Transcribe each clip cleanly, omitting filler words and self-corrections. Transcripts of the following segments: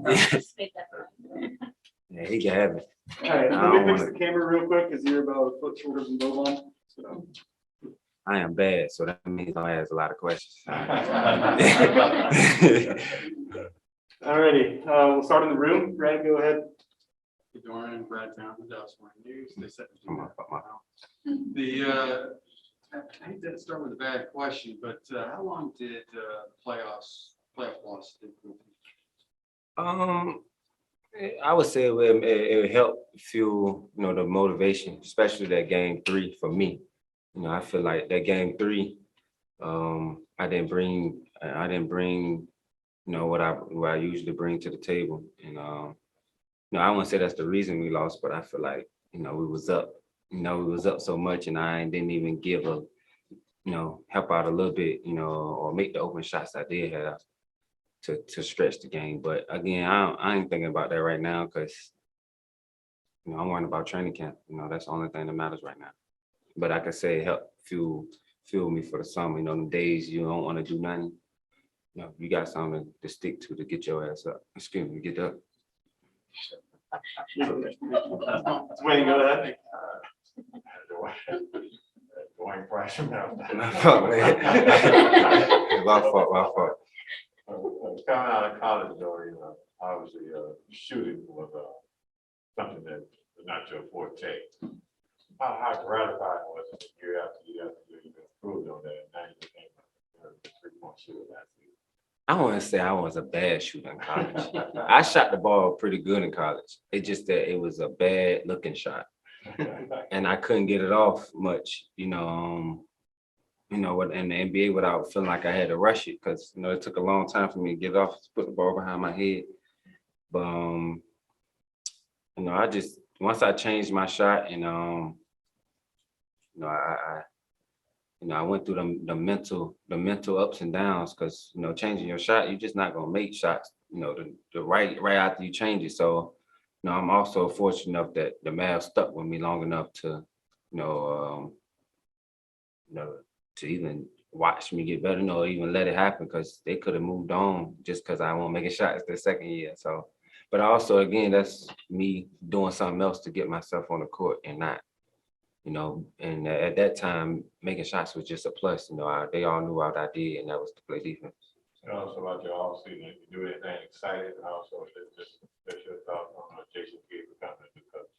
Just made that point. Yeah, he can have it. All right, I let don't me fix wanna- the camera real quick, because you're about a foot shorter than Boban. So, I am bad, so that means I ask a lot of questions. all righty, we'll start in the room. Brad, go ahead. Dorian, Brad Fountain, Dallas Morning News. They said Come on, come on. I hate to start with a bad question, but how long did playoff loss? I would say it would help fuel, the motivation, especially that game 3 for me. I feel like that game 3, I didn't bring, what I usually bring to the table. And I wouldn't say that's the reason we lost, but I feel like, we was up. We was up so much, and I didn't even give a, help out a little bit, or make the open shots I did have to stretch the game. But again, I ain't thinking about that right now because, I'm worrying about training camp. That's the only thing that matters right now. But I could say help fuel me for the summer. Them days you don't want to do nothing. You got something to stick to get your ass up. Excuse me, get up. Wayne, go ahead. Going pressure. My fault, man. My fault. Coming out of college, though, obviously, shooting was something that was not your forte. How gratifying was it year after year after year you improved on that? Now you became a 3-point shooter last season. I want to say I was a bad shooter in college. I shot the ball pretty good in college. It's just that it was a bad looking shot, and I couldn't get it off much. In the NBA without feeling like I had to rush it because it took a long time for me to get it off, to put the ball behind my head. But I just once I changed my shot and I went through the mental ups and downs because changing your shot, you're just not gonna make shots the right after you change it. So I'm also fortunate enough that the Mavs stuck with me long enough to to even watch me get better, or even let it happen because they could have moved on just because I won't make a shot. It's their second year. So, but also again, that's me doing something else to get myself on the court and not. And at that time, making shots was just a plus. They all knew what I did, and that was to play defense. And also about your off season, if you do anything exciting, and also just your thoughts on Jason Kidd becoming a new coach.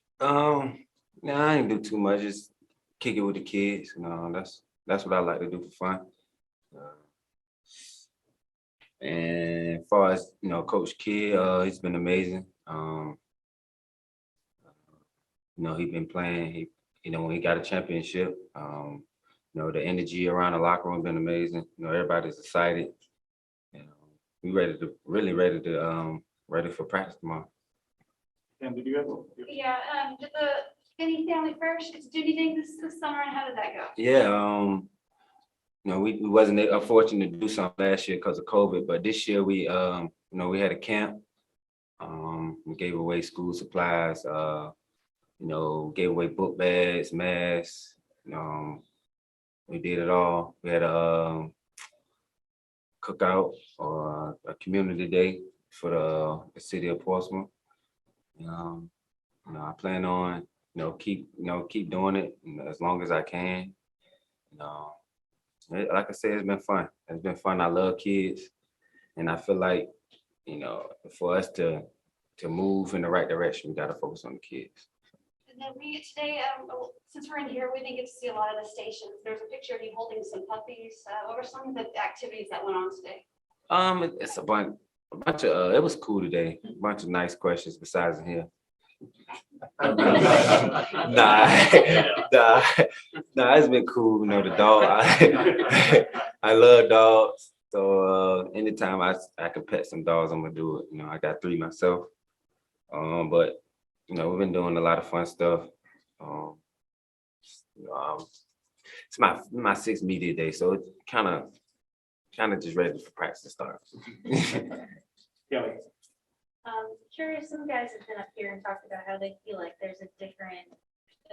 No, I ain't do too much. Just kick it with the kids. That's what I like to do for fun. And as far as Coach Kidd, he's been amazing. He's been playing. When he got a championship, the energy around the locker room been amazing. Everybody's excited. We ready for practice tomorrow. And did you have? Yeah, did the Finney family first do anything this summer, and how did that go? Yeah, we wasn't fortunate to do something last year because of COVID, but this year we we had a camp. We gave away school supplies. Gave away book bags, masks. We did it all. We had a cookout or a community day for the city of Portsmouth. I plan on keep doing it as long as I can. Like I said, it's been fun. It's been fun. I love kids, and I feel like for us to move in the right direction, we got to focus on the kids. And then today, since we're in here, we didn't get to see a lot of the stations. There's a picture of you holding some puppies. What were some of the activities that went on today? It's a bunch of. It was cool today. A bunch of nice questions besides in here. Nah, it's been cool. The dog. I love dogs. So anytime I can pet some dogs, I'm gonna do it. I got 3 myself. But we've been doing a lot of fun stuff. It's my 6th media day, so it's kind of just ready for practice to start. Yeah. Curious, some guys have been up here and talked about how they feel like there's a different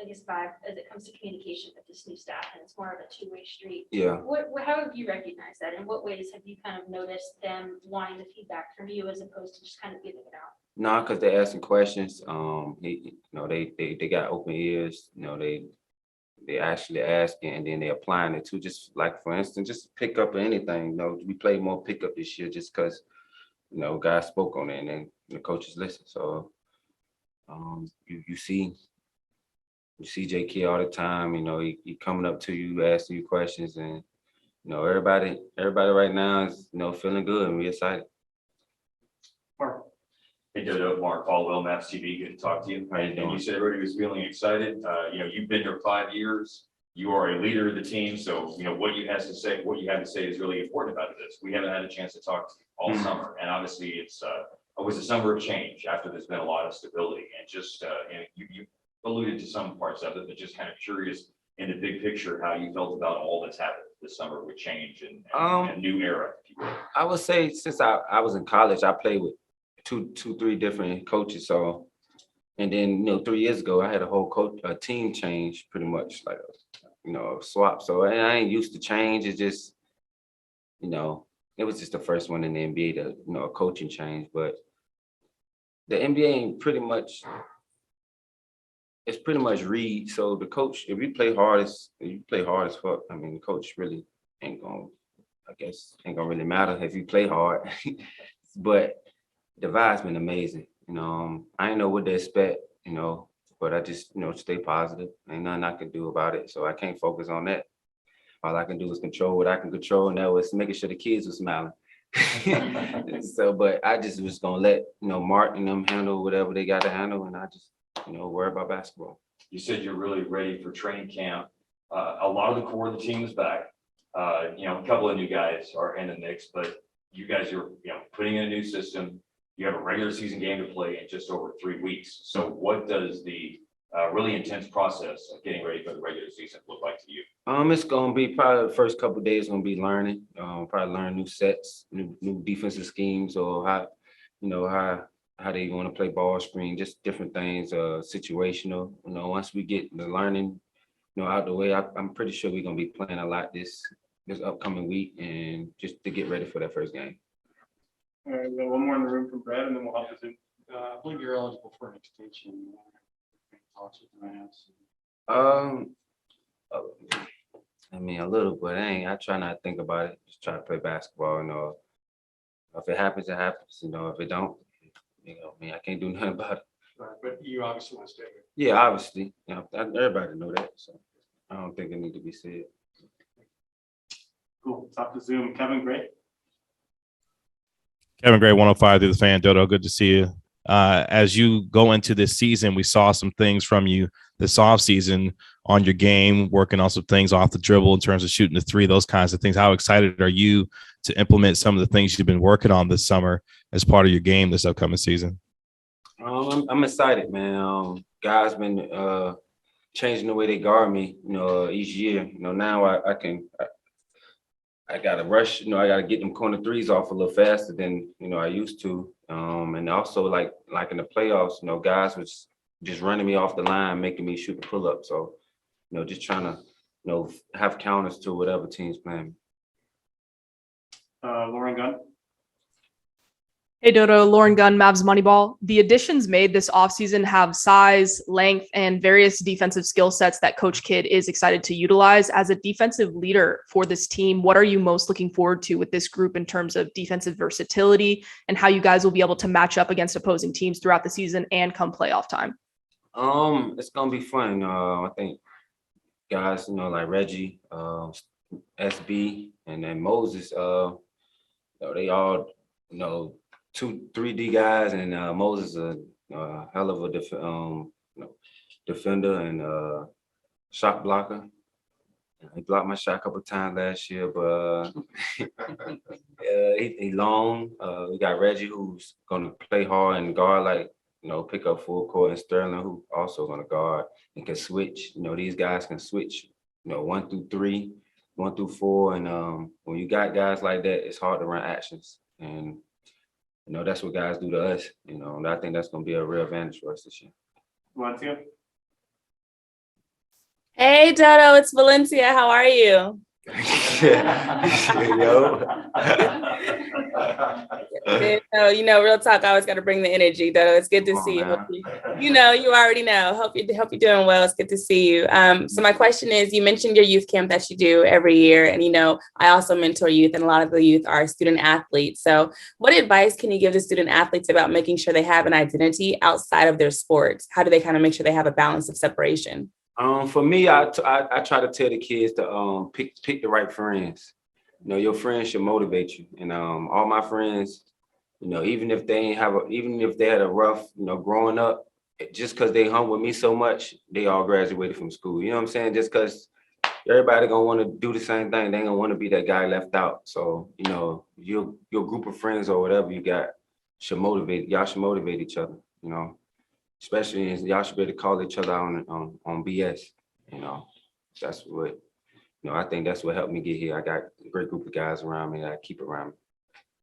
I guess, vibe as it comes to communication with this new staff, and it's more of a two-way street. Yeah. How have you recognized that? In what ways have you kind of noticed them wanting the feedback from you as opposed to just kind of giving it out? No, because they're asking questions. They got open ears. They actually asking, and then they applying it too. Just like, for instance, just pick up or anything. We played more pickup this year just because guys spoke on it, and then the coaches listen. So you see JK all the time. He coming up to you, asking you questions, and everybody right now is feeling good and we excited. Mark. Hey, Dodo, Mark Caldwell, Mavs TV, good to talk to you. How you And doing? you said everybody was feeling excited. You've been here 5 years. You are a leader of the team, so what you have to say is really important about this. We haven't had a chance to talk to you all summer, and obviously it was a summer of change after there's been a lot of stability, and just you alluded to some parts of it, but just kind of curious in the big picture how you felt about all that's happened this summer with change and a new era. If you will. I would say since I was in college, I played with three different coaches. So, and then 3 years ago, I had a team change, pretty much like a swap. So I ain't used to change. It's just it was just the first one in the NBA to a coaching change. But the NBA ain't pretty much. It's pretty much read. So the coach, if you play hard as fuck, I mean, the coach really ain't gonna really matter if you play hard. But the vibe's been amazing. I didn't know what to expect, but I just, stay positive. Ain't nothing I can do about it. So I can't focus on that. All I can do is control what I can control, and that was making sure the kids were smiling. So, but I just was gonna let, Mark and them handle whatever they got to handle, and I just, worry about basketball. You said you're really ready for training camp. A lot of the core of the team is back. A couple of new guys are in the mix, but you guys are, putting in a new system. You have a regular season game to play in just over 3 weeks. So what does the really intense process of getting ready for the regular season look like to you? It's gonna be probably the first couple of days gonna be learning. Probably learn new sets, new defensive schemes, or how they want to play ball screen, just different things, situational. Once we get the learning, out the way, I'm pretty sure we're gonna be playing a lot this upcoming week, and just to get ready for that first game. All right, we got one more in the room from Brad, and then we'll hop to Zoom. I believe you're eligible for an extension. Talks with the Mavs. I mean, a little, but I try not to think about it. Just try to play basketball. If it happens, it happens. If it don't, I can't do nothing about it. Right, but you obviously want to stay here. Yeah, obviously. Everybody know that. So I don't think it need to be said. Cool. Top to Zoom. Kevin Gray. Kevin Gray, 105 through the Fan. Dodo, good to see you. As you go into this season, we saw some things from you this offseason on your game, working on some things off the dribble in terms of shooting the three, those kinds of things. How excited are you to implement some of the things you've been working on this summer as part of your game this upcoming season? I'm excited, man. Guys been changing the way they guard me, each year. Now I got to rush, I got to get them corner threes off a little faster than, I used to. And also like in the playoffs, guys was just running me off the line, making me shoot the pull up. So, just trying to, have counters to whatever team's playing. Lauren Gunn. Hey Dodo, Lauren Gunn, Mavs Moneyball. The additions made this offseason have size, length, and various defensive skill sets that Coach Kidd is excited to utilize. As a defensive leader for this team, what are you most looking forward to with this group in terms of defensive versatility and how you guys will be able to match up against opposing teams throughout the season and come playoff time? It's gonna be fun. I think guys, like Reggie, SB, and then Moses, they all, 2-3D guys, and Moses a hell of a defender and shot blocker. He blocked my shot a couple of times last year, but he long. We got Reggie, who's gonna play hard and guard, like pick up full court, and Sterling, who also gonna guard and can switch. These guys can switch. 1 through 3, 1 through 4, and when you got guys like that, it's hard to run actions, and that's what guys do to us. And I think that's gonna be a real advantage for us this year. Valencia. Hey, Dodo, it's Valencia. How are you? Yo. So, real talk, I always got to bring the energy, Dodo. It's good to Come on, see you. man. You already know. Hope you're doing well. It's good to see you. So my question is, you mentioned your youth camp that you do every year, and I also mentor youth, and a lot of the youth are student athletes. So, what advice can you give to student athletes about making sure they have an identity outside of their sports? How do they kind of make sure they have a balance of separation? For me, I try to tell the kids to pick the right friends. Your friends should motivate you. And all my friends, even if they had a rough, growing up, just because they hung with me so much, they all graduated from school. You know what I'm saying? Just because everybody gonna want to do the same thing, they ain't gonna want to be that guy left out. So your group of friends or whatever you got y'all should motivate each other. Especially y'all should be able to call each other out on BS. That's what I think that's what helped me get here. I got a great group of guys around me that I keep around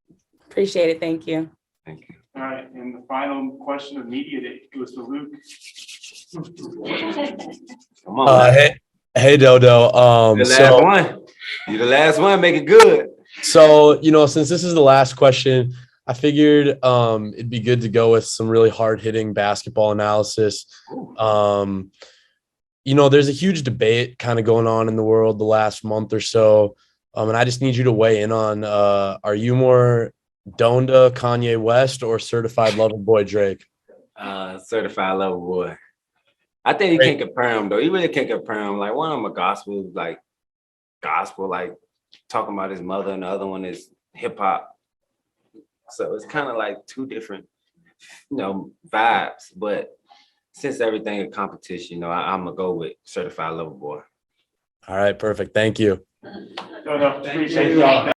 me. Appreciate it. Thank you. Thank you. All right, and the final question of media day goes to Luke. Come on. Hey Dodo. The last one. You the last one. Make it good. So since this is the last question, I figured it'd be good to go with some really hard-hitting basketball analysis. There's a huge debate kind of going on in the world the last month or so, and I just need you to weigh in on: are you more Donda, Kanye West, or certified lover boy Drake? Certified lover boy. I think you can't compare them though. You really can't compare them. Like one of them a gospel, like talking about his mother, and the other one is hip hop. So it's kind of like two different, vibes. But since everything is competition, I'm gonna go with certified lover boy. All right, perfect. Thank you. No, appreciate y'all.